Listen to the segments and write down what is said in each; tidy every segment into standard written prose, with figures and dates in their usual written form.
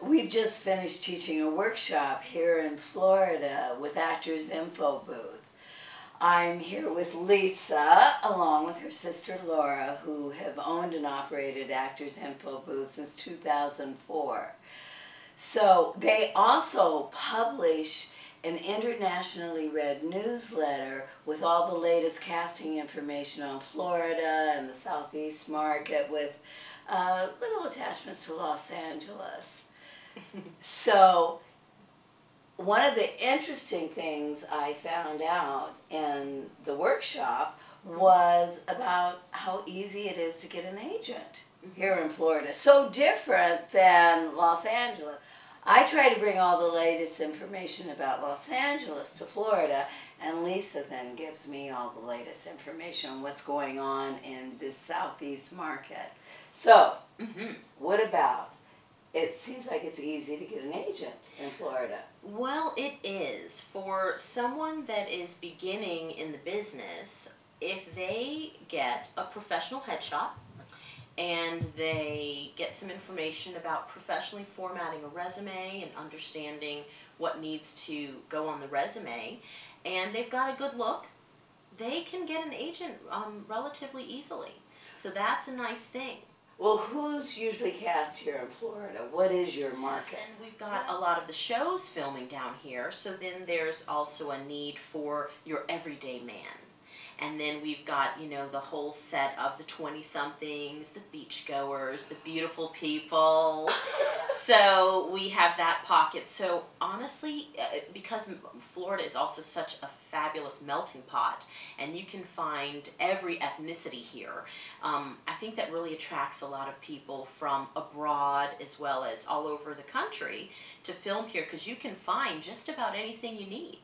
We've just finished teaching a workshop here in Florida with ActorsInfoBooth. I'm here with Lisa, along with her sister Laura, who have owned and operated ActorsInfoBooth since 2004. So they also publish an internationally read newsletter with all the latest casting information on Florida and the Southeast market, with little attachments to Los Angeles. So one of the interesting things I found out in the workshop was about how easy it is to get an agent here in Florida. So different than Los Angeles. I try to bring all the latest information about Los Angeles to Florida, and Lisa then gives me all the latest information on what's going on in this Southeast market. So, what about? It seems like it's easy to get an agent in Florida. Well, it is. For someone that is beginning in the business, if they get a professional headshot and they get some information about professionally formatting a resume and understanding what needs to go on the resume, and they've got a good look, they can get an agent relatively easily. So that's a nice thing. Well, who's usually cast here in Florida? What is your market? And we've got a lot of the shows filming down here, so then there's also a need for your everyday man. And then we've got, you know, the whole set of the 20-somethings, the beachgoers, the beautiful people. So we have that pocket. So honestly, because Florida is also such a fabulous melting pot, and you can find every ethnicity here, I think that really attracts a lot of people from abroad as well as all over the country to film here, because you can find just about anything you need.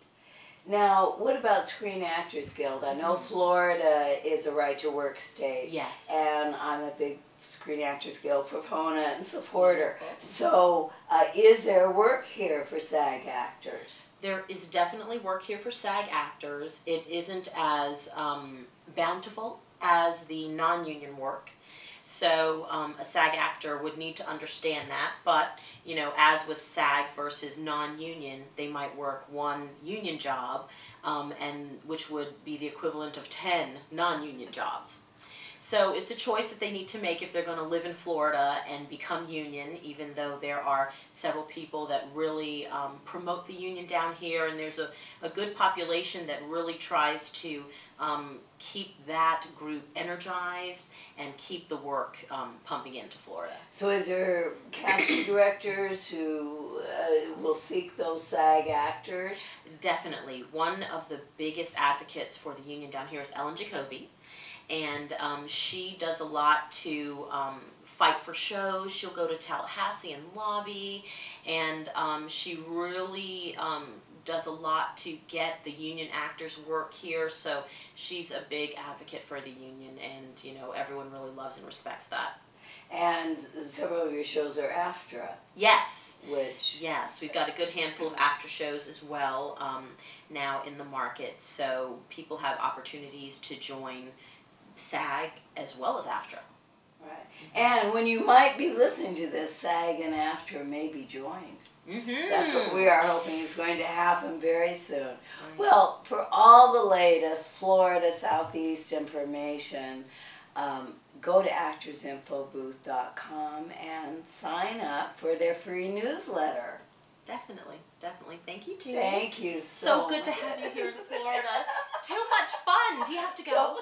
Now, what about Screen Actors Guild? I know Florida is a right-to-work state. Yes. And I'm a big Screen Actors Guild proponent and supporter. So, is there work here for SAG actors? There is definitely work here for SAG actors. It isn't as bountiful as the non-union work. So a SAG actor would need to understand that, but you know, as with SAG versus non-union, they might work one union job, and which would be the equivalent of 10 non-union jobs. So it's a choice that they need to make if they're going to live in Florida and become union, even though there are several people that really promote the union down here, and there's a good population that really tries to keep that group energized and keep the work pumping into Florida. So is there casting directors who will seek those SAG actors? Definitely. One of the biggest advocates for the union down here is Ellen Jacoby. And she does a lot to fight for shows. She'll go to Tallahassee and lobby, and she really does a lot to get the union actors work here. So she's a big advocate for the union, and you know, everyone really loves and respects that. And several of your shows are AFTRA. Yes. Yes, we've got a good handful of after shows as well now in the market. So people have opportunities to join SAG as well as AFTRA. Right. And when you might be listening to this, SAG and AFTRA may be joined. That's what we are hoping is going to happen very soon. Right. Well, for all the latest Florida Southeast information, go to ActorsInfoBooth.com and sign up for their free newsletter. Definitely, definitely. Thank you, Judy. Thank you so much. So good to have you here in Florida. Too much fun. Do you have to go?